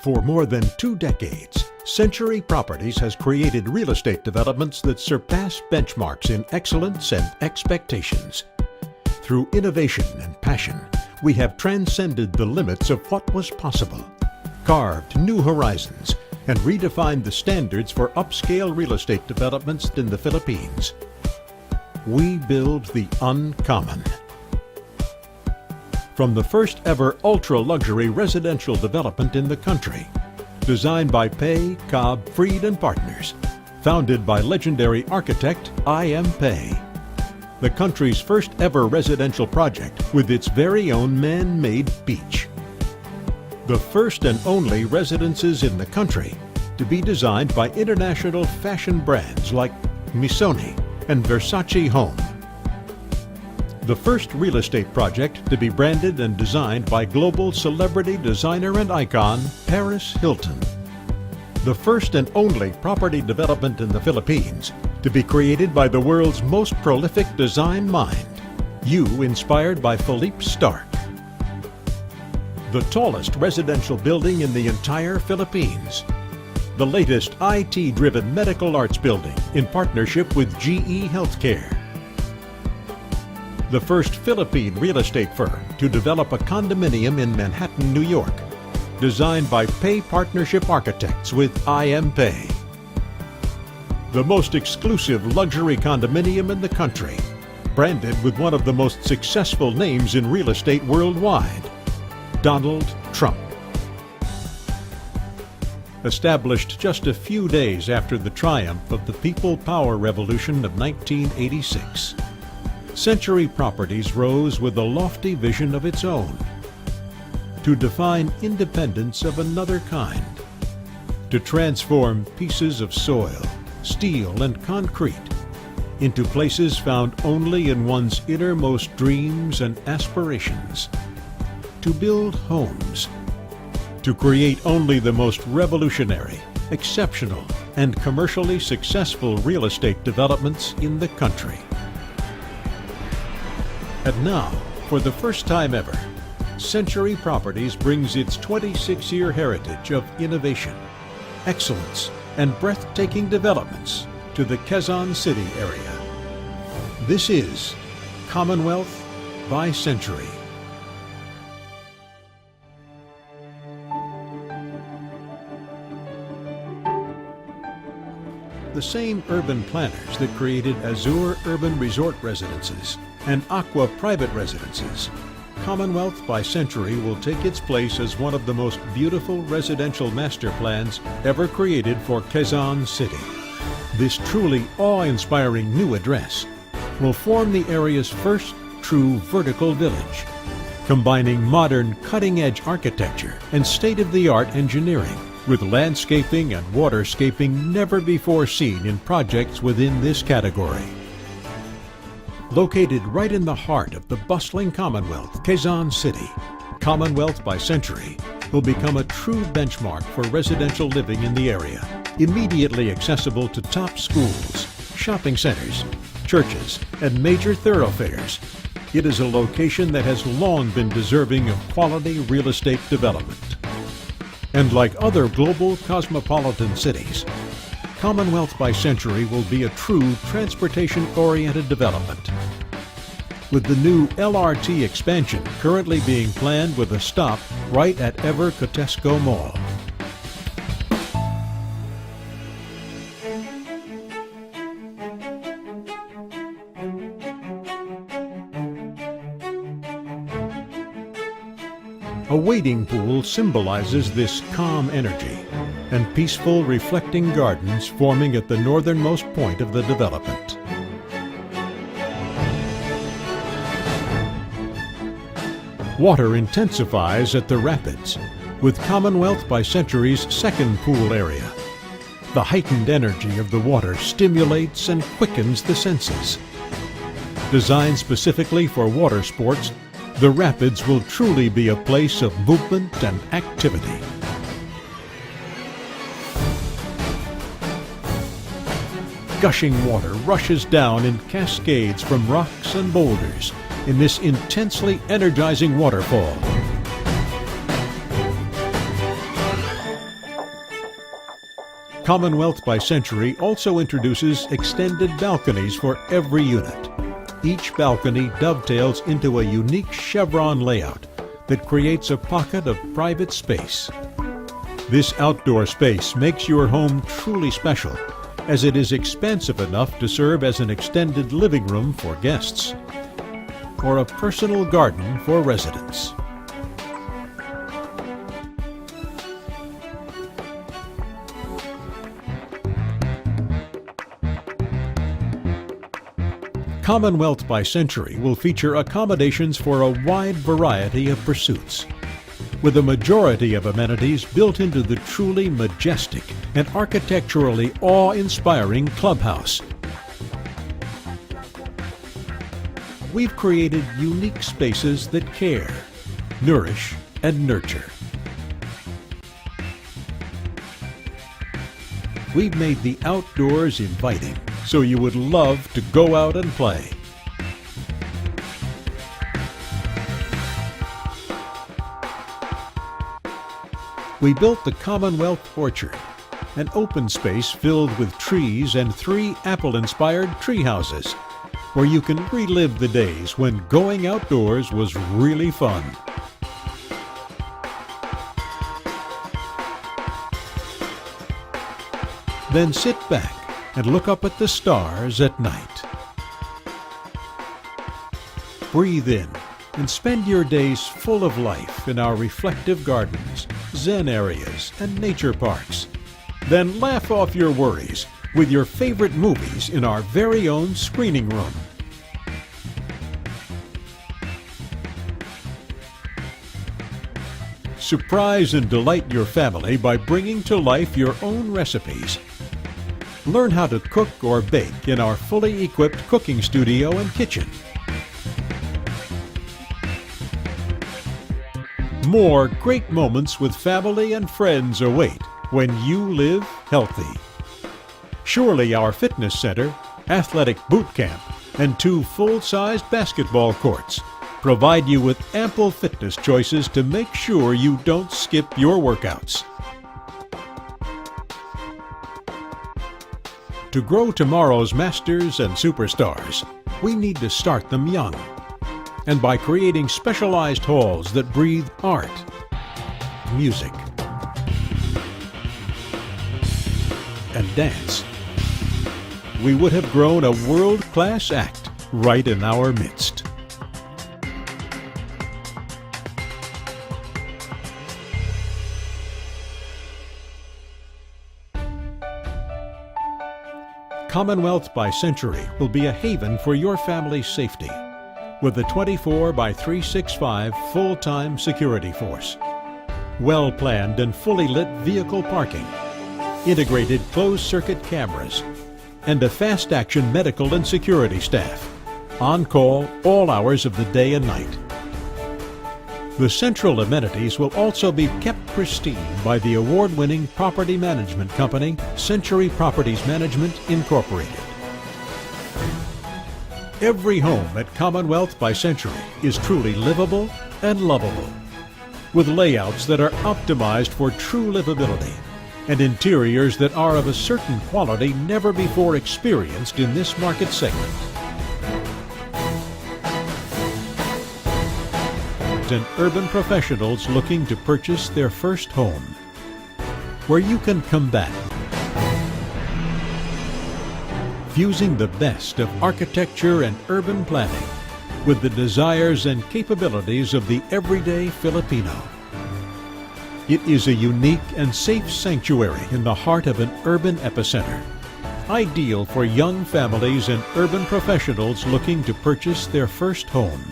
For more than 2 decades, Century Properties has created real estate developments that surpass benchmarks in excellence and expectations. Through innovation and passion, we have transcended the limits of what was possible, carved new horizons, and redefined the standards for upscale real estate developments in the Philippines. We build the uncommon. From the first ever ultra-luxury residential development in the country, designed by Pei, Cobb, Freed and Partners, founded by legendary architect I.M. Pei. The country's first ever residential project with its very own man-made beach. The first and only residences in the country to be designed by international fashion brands like Missoni and Versace Home. The first real estate project to be branded and designed by global celebrity designer and icon Paris Hilton. The first and only property development in the Philippines to be created by the world's most prolific design mind, you inspired by Philippe Starck. The tallest residential building in the entire Philippines. The latest IT-driven medical arts building in partnership with GE Healthcare. The first Philippine real estate firm to develop a condominium in Manhattan, New York, designed by Pei Partnership Architects with I.M. Pei. The most exclusive luxury condominium in the country, branded with one of the most successful names in real estate worldwide, Donald Trump. Established just a few days after the triumph of the People Power Revolution of 1986, Century Properties rose with a lofty vision of its own, to define independence of another kind, to transform pieces of soil, steel, and concrete into places found only in one's innermost dreams and aspirations, to build homes, to create only the most revolutionary, exceptional, and commercially successful real estate developments in the country. And now, for the first time ever, Century Properties brings its 26-year heritage of innovation, excellence, and breathtaking developments to the Quezon City area. This is Commonwealth by Century. The same urban planners that created Azure urban resort residences and Acqua private residences, Commonwealth by Century will take its place as one of the most beautiful residential master plans ever created for Quezon City. This truly awe-inspiring new address will form the area's first true vertical village, combining modern cutting-edge architecture and state-of-the-art engineering with landscaping and waterscaping never before seen in projects within this category. Located right in the heart of the bustling Commonwealth, Quezon City, Commonwealth by Century will become a true benchmark for residential living in the area, immediately accessible to top schools, shopping centers, churches, and major thoroughfares. It is a location that has long been deserving of quality real estate development. And like other global cosmopolitan cities, Commonwealth by Century will be a true transportation-oriented development. With the new LRT expansion currently being planned with a stop right at Ever Cotesco Mall. A wading pool symbolizes this calm energy, and peaceful reflecting gardens forming at the northernmost point of the development. Water intensifies at the rapids, with Commonwealth by Century's second pool area. The heightened energy of the water stimulates and quickens the senses. Designed specifically for water sports, the rapids will truly be a place of movement and activity. Gushing water rushes down in cascades from rocks and boulders in this intensely energizing waterfall. Commonwealth by Century also introduces extended balconies for every unit. Each balcony dovetails into a unique chevron layout that creates a pocket of private space. This outdoor space makes your home truly special, as it is expansive enough to serve as an extended living room for guests or a personal garden for residents. Commonwealth by Century will feature accommodations for a wide variety of pursuits, with a majority of amenities built into the truly majestic and architecturally awe-inspiring clubhouse. We've created unique spaces that care, nourish, and nurture. We've made the outdoors inviting, so you would love to go out and play. We built the Commonwealth Orchard, an open space filled with trees and 3 apple-inspired tree houses, where you can relive the days when going outdoors was really fun. Then sit back and look up at the stars at night. Breathe in and spend your days full of life in our reflective gardens, zen areas, and nature parks. Then laugh off your worries with your favorite movies in our very own screening room. Surprise and delight your family by bringing to life your own recipes. Learn how to cook or bake in our fully equipped cooking studio and kitchen. More great moments with family and friends await when you live healthy. Surely our fitness center, athletic boot camp, and 2 full-sized basketball courts provide you with ample fitness choices to make sure you don't skip your workouts. To grow tomorrow's masters and superstars, we need to start them young. And by creating specialized halls that breathe art, music, and dance, we would have grown a world-class act right in our midst. Commonwealth by Century will be a haven for your family's safety, with a 24/365 full-time security force, well-planned and fully lit vehicle parking, integrated closed-circuit cameras, and a fast-action medical and security staff, on call all hours of the day and night. The central amenities will also be kept pristine by the award-winning property management company, Century Properties Management, Incorporated. Every home at Commonwealth by Century is truly livable and lovable, with layouts that are optimized for true livability and interiors that are of a certain quality never before experienced in this market segment. And urban professionals looking to purchase their first home, where you can come back, fusing the best of architecture and urban planning with the desires and capabilities of the everyday Filipino. It is a unique and safe sanctuary in the heart of an urban epicenter, ideal for young families and urban professionals looking to purchase their first home,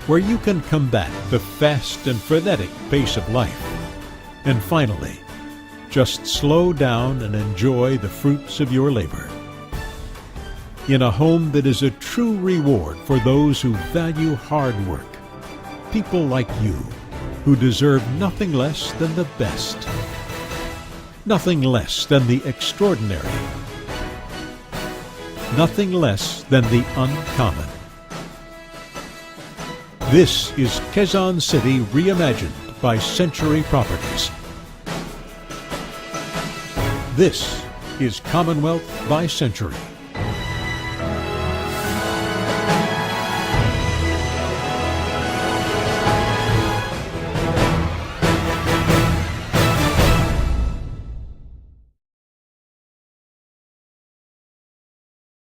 where you can combat the fast and frenetic pace of life, and finally, just slow down and enjoy the fruits of your labor. In a home that is a true reward for those who value hard work, people like you, who deserve nothing less than the best, nothing less than the extraordinary, nothing less than the uncommon. This is Quezon City reimagined by Century Properties. This is Commonwealth by Century.